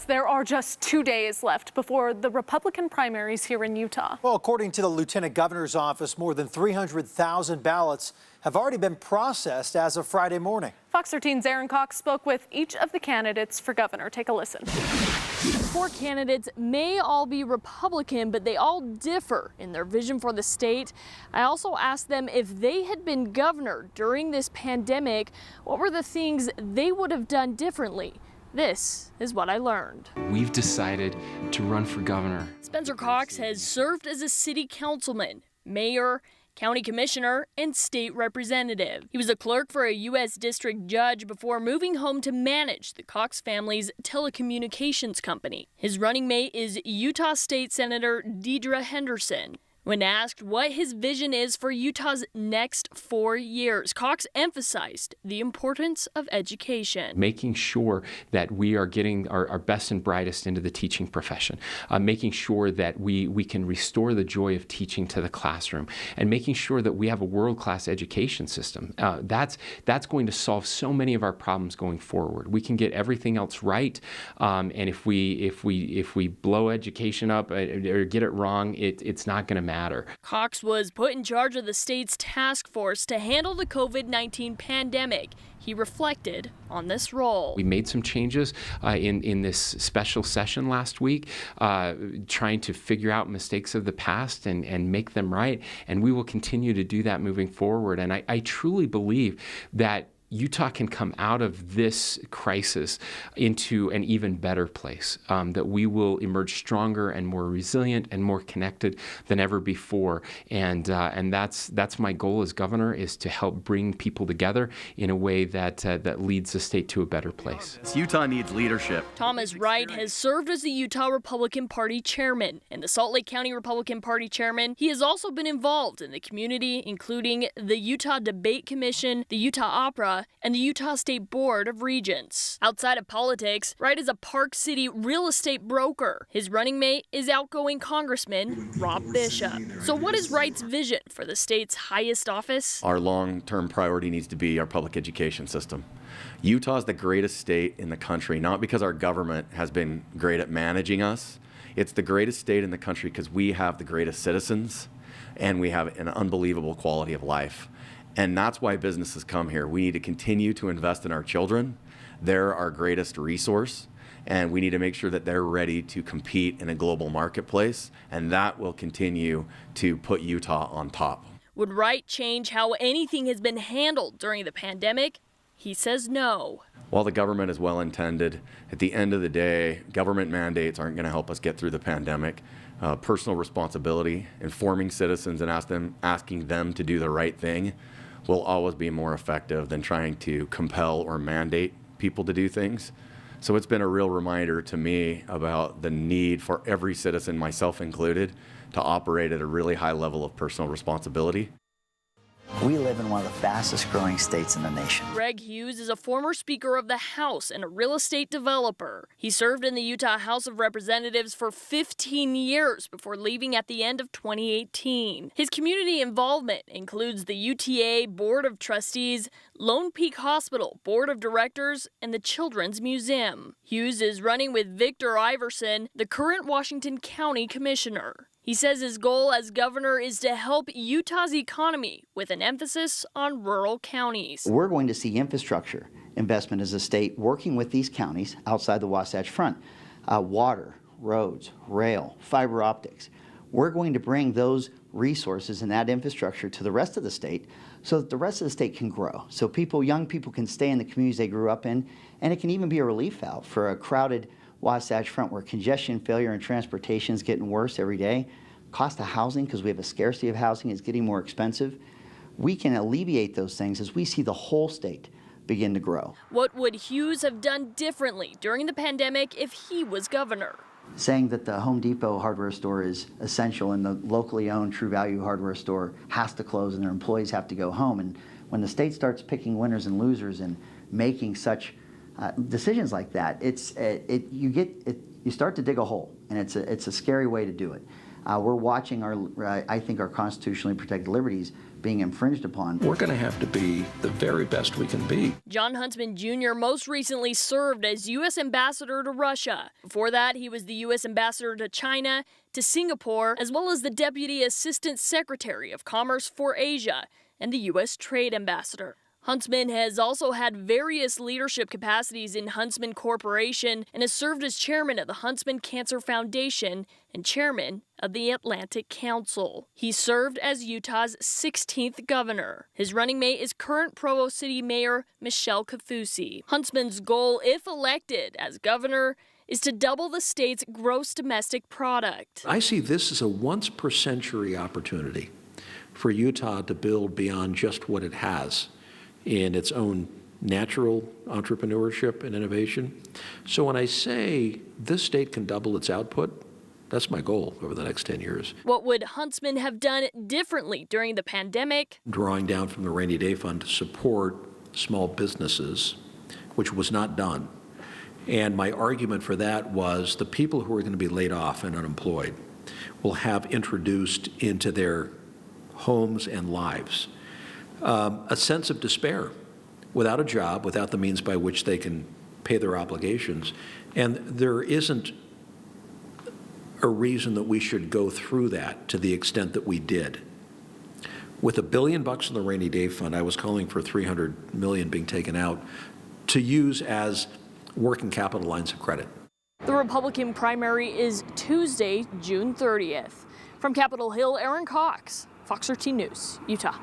as there are just 2 days left before the Republican primaries here in Utah. Well, according to the Lieutenant Governor's office, more than 300,000 ballots have already been processed as of Friday morning. Fox 13's Aaron Cox spoke with each of the candidates for governor. Take a listen. 4 candidates may all be Republican, but they all differ in their vision for the state. I also asked them if they had been governor during this pandemic, what were the things they would have done differently? This is what I learned. We've decided to run for governor. Spencer Cox has served as a city councilman, mayor, county commissioner, and state representative. He was a clerk for a U.S. district judge before moving home to manage the Cox family's telecommunications company. His running mate is Utah State Senator Deidre Henderson. When asked what his vision is for Utah's next 4 years, Cox emphasized the importance of education. Making sure that we are getting our best and brightest into the teaching profession, making sure that we can restore the joy of teaching to the classroom, and making sure that we have a world-class education system. That's going to solve so many of our problems going forward. We can get everything else right, and if we blow education up or get it wrong, it's not going to matter. Cox was put in charge of the state's task force to handle the COVID-19 pandemic. He reflected on this role. We made some changes in this special session last week, trying to figure out mistakes of the past and make them right. And we will continue to do that moving forward. And I truly believe that Utah can come out of this crisis into an even better place, that we will emerge stronger and more resilient and more connected than ever before. And that's my goal as governor, is to help bring people together in a way that leads the state to a better place. Utah needs leadership. Thomas Wright has served as the Utah Republican Party chairman and the Salt Lake County Republican Party chairman. He has also been involved in the community, including the Utah Debate Commission, the Utah Opera, and the Utah State Board of Regents. Outside of politics, Wright is a Park City real estate broker. His running mate is outgoing Congressman Rob Bishop. So what is Wright's vision for the state's highest office? Our long-term priority needs to be our public education system. Utah is the greatest state in the country, not because our government has been great at managing us. It's the greatest state in the country because we have the greatest citizens and we have an unbelievable quality of life. And that's why businesses come here. We need to continue to invest in our children. They're our greatest resource, and we need to make sure that they're ready to compete in a global marketplace, and that will continue to put Utah on top. Would Wright change how anything has been handled during the pandemic? He says no. While the government is well intended, at the end of the day, government mandates aren't going to help us get through the pandemic. Personal responsibility, informing citizens and asking them to do the right thing will always be more effective than trying to compel or mandate people to do things. So it's been a real reminder to me about the need for every citizen, myself included, to operate at a really high level of personal responsibility. We live in one of the fastest growing states in the nation. Greg Hughes is a former Speaker of the House and a real estate developer. He served in the Utah House of Representatives for 15 years before leaving at the end of 2018. His community involvement includes the UTA Board of Trustees, Lone Peak Hospital Board of Directors, and the Children's Museum. Hughes is running with Victor Iverson, the current Washington County Commissioner. He says his goal as governor is to help Utah's economy with an emphasis on rural counties. We're going to see infrastructure investment as a state working with these counties outside the Wasatch Front. Water, roads, rail, fiber optics. We're going to bring those resources and that infrastructure to the rest of the state so that the rest of the state can grow. So young people can stay in the communities they grew up in, and it can even be a relief valve for a crowded Wasatch Front where congestion, failure, and transportation is getting worse every day. Cost of housing, because we have a scarcity of housing, is getting more expensive. We can alleviate those things as we see the whole state begin to grow. What would Hughes have done differently during the pandemic if he was governor? Saying that the Home Depot hardware store is essential and the locally owned True Value hardware store has to close and their employees have to go home. And when the state starts picking winners and losers and making such decisions like that, you start to dig a hole, and it's a scary way to do it. We're watching I think our constitutionally protected liberties being infringed upon. We're going to have to be the very best we can be. John Huntsman Jr. most recently served as U.S. Ambassador to Russia. Before that, he was the U.S. Ambassador to China, to Singapore, as well as the Deputy Assistant Secretary of Commerce for Asia and the U.S. Trade Ambassador. Huntsman has also had various leadership capacities in Huntsman Corporation and has served as chairman of the Huntsman Cancer Foundation and chairman of the Atlantic Council. He served as Utah's 16th governor. His running mate is current Provo City Mayor Michelle Kafusi. Huntsman's goal, if elected as governor, is to double the state's gross domestic product. I see this as a once-per-century opportunity for Utah to build beyond just what it has in its own natural entrepreneurship and innovation. So when I say this state can double its output, that's my goal over the next 10 years. What would Huntsman have done differently during the pandemic? Drawing down from the rainy day fund to support small businesses, which was not done. And my argument for that was the people who are going to be laid off and unemployed will have introduced into their homes and lives a sense of despair, without a job, without the means by which they can pay their obligations. And there isn't a reason that we should go through that to the extent that we did. With $1 billion in the rainy day fund, I was calling for $300 million being taken out to use as working capital lines of credit. The Republican primary is Tuesday, June 30th. From Capitol Hill, Aaron Cox, Fox 13 News, Utah.